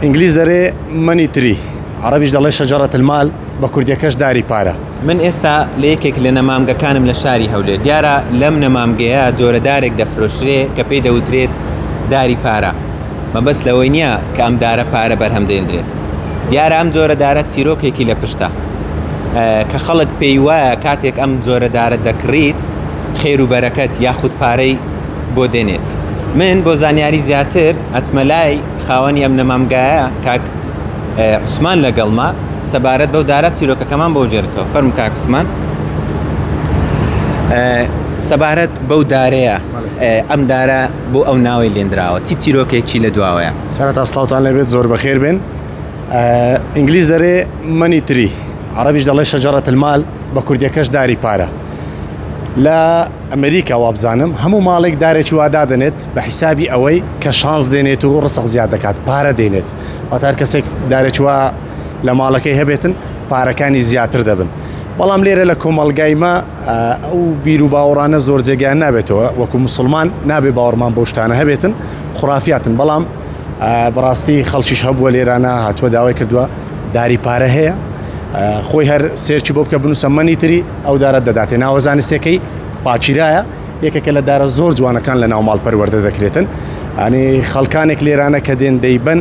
انجلیز دەرێ منی تری، عربیش دەڵێ شەجەرەت المال، بە کوردیەکەش داری پارە. من ئێستا لە یەکێک لە نەمامگەکانم لە شاری هەولێر، دیارە لەم نەمامگەیە جۆرەدارێک دەفرۆشرێ کە پێی دەوترێت داری پارە. مەبەست لەوەی نییە کە ئەم دارە پارە بەرهەم دێنرێت. دیارە ئەم جۆرەدارە چیرۆکێکی لە پشتە کە خەڵک پێی وایە کاتێک ئەم جۆرەدارە دەکڕیت خێر و بەرەکەت یاخود پارەی بۆ دێنێت. من بۆ زانیاری زیاتر ئەچمە لای خاوەنی ئەم نەمامگایە کاک عوسمان لەگەڵما سەبارەت بەو دارە چیرۆکەکەمان بۆ جێرتەوە. فەرموو کاک عوسمان. سەبارەت بەو دارەیە ئەم دارە بۆ ئەو ناوی لێنراوە چی چیرۆکێکی لە دواوەیە؟ سەرەتا سڵاوتان لەبێت، زۆر بەخێر بێن. ئینگلیز دەرێ منی تری، عربیش دەڵێ شەجەرەت المال، بە کوردیەکەش داری پارە. لە ئەمریکا وابزانم هەموو ماڵێک دارێکی وادا دەنێت بە حیسابی ئەوەی کە شانس دێنێت و ڕسق زیاد دەکات، پارە دێنێت. واتە هەر کەسێک دارێکی وا لە ماڵەکەی هەبێتن پارەکانی زیاتر دەبن. بەڵام لێرە لە کۆمەڵگایمە ئەو بیر و باوەڕانە زۆر جێگیان نابێتەوە، وەکو موسڵمان نابێ باوەڕمان بۆ شتانە هەبێتن، خوڕافیاتن. بەڵام بەڕاستی خەڵکیش هەبووە لێرانە هاتووە داوای کردووە داری پارە هەیە، خۆی هەر سێرکی بۆ بکە بنووسە منی تری ئەو دارە دەداتێ. ناوە زانستیەکەی پاچیرایە، یەکێکە لە دارە زۆر جوانەکان لە ناو ماڵ پەروەردە دەکرێتن. ئەنی خەڵکانێک لێرانە کە دێن دەیبەن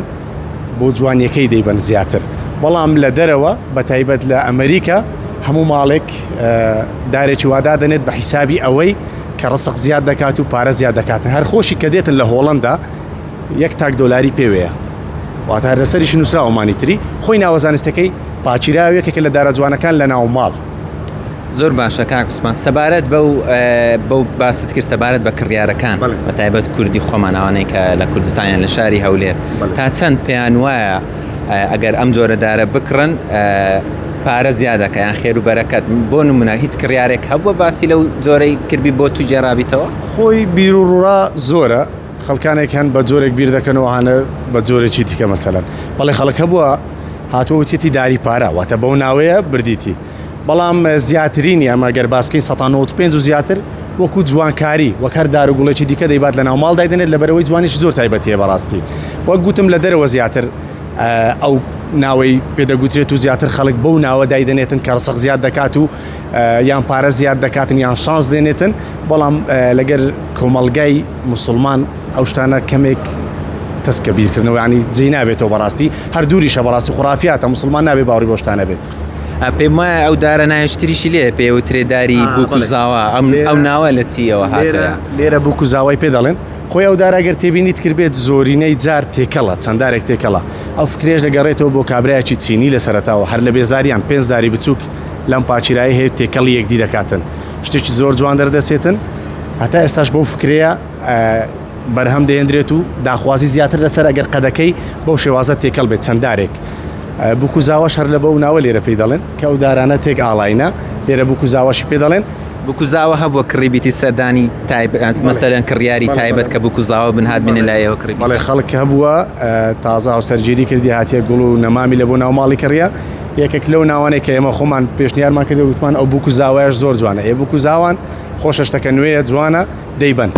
بۆ جوانیەکەی دەیبەن زیاتر. بەڵام لە دەرەوە بە تایبەت لە ئەمریکا هەموو ماڵێک دارێکی وادا دەنێت بە حیسابی ئەوەی کە ڕسق زیاد دەکات و پارە زیاد دەکاتن. هەر خۆشی کە دێتن لە هۆڵەندا یەک تاک دۆلاری پێوەیە، واتە هەر لەسەریش نووسراوە مانی تری. خۆی ناوە زانستەکەی پاچیرا یەکێکە لە دارە جوانەکان لە ناو ماڵ. زۆر باشە کاک عوسمان. سەبارەت بەو باست کرد سەبارەت بە کڕیارەکان بە تایبەت کوردی خۆمانەوانەی کە لە کوردستانیان لە شاری هەولێر تا چەند پێیان وایە ئەگەر ئەم جۆرەدارە بکڕن پارە زیادەکە یان خێر و بەرەکەت. بۆ نمونە هیچ کڕیارێک هەبووە باسی لەو جۆرەی کردبی بۆ تو جێڕابیتەوە؟ خۆی بیر و ڕوورا زۆرە، خەڵکانێک هەن بە جۆرێک بیر دەکەنەوە هەنە بە جۆرێکی دیکە مەسەلەن. بەڵێ خەڵک هەبووە هاتووەتێتی داری پارە، واتە بەو ناوەیە بردیتی. بەڵام زیاترینی ئەمە گەر باس بکەین 195 و زیاتر وەکو جوانکاری وەک هەر دار و گوڵێکی دیکە دەیبات لە ناو ماڵ دایدێنێت لەبەرەوەی جوانیش زۆر تایبەتیە بەڕاستی. وەک گوتم لە دەرەوە زیاتر ئەو ناوەی پێدەگوترێت و زیاتر خەڵک بەو ناوە دایدێنێتن کە ڕسق زیاد دەکات و یان پارە زیاد دەکاتن یان شانس دێنێتن. بەڵام لەگەر کۆمەڵگای موسڵمان ئەو شتانە کەمێک تەسکە بیرکردنەوە، ینی جێی نابێتەوە بەڕاستی. هەر دووریشە بەڕاستی خوڕافیاتە، موسڵمان نابێ باوەڕی بۆ شتانە بێت. پێم وایە ئەو دارە نایشتریشی لێ پێوترێ داری بووکوزاوە. ئەو ناوە لە چیەوە هاتووە؟ لێرە بووکوزاوای پێ دەڵێن. خۆی ئەو داراگەر تێبینیت کردبێت زۆرینەی جار تێکەڵە، چەندارێک تێکەڵە. ئەو فکرێش دەگەڕێتەوە بۆ کابرایەکی چینی لە سەرەتاوە، هەر لە بێزاریان 5 داری بچووک لەم پاچیرایی هەیە تێکەڵی یەکدی دەکاتن، شتێکی زۆر جوان دەردەچێتن. هەتا ئێستاش بەو فکرەیە بەرهەم دەهێنرێت و داخوازی زیاتر لەسەر ئەگەر قەدەکەی بەو شێوازە تێکەڵ بێت چەندارێک. بووکوزاوەش هەر لە بەو ناوە لێرە پێی دەڵێن کە ئەو دارانە تێک ئاڵاینە. لێرە بووکوزاوەشی پێ دەڵێن. بووکوزاوە هەبووە کڕیبیتی سەردانی مەسەلەن کڕیاری تایبەت کە بووکوزاوە بنهات بینە لایەوە کڕیبی. بەڵێ خەڵک هەبووە تازە ئەو سەرگیری کردی هاتیە گوڵ و نەمامی لە بۆ ناو ماڵی کڕیا. یەکێک لەو ناوانێک کە ئێمە خۆمان پێشنیارمان کردی وتمان ئەو بووکوزاوایش زۆر جوانە. بووکوزاوان خۆشەشتەکە نوێیە جوانە دەیبەن.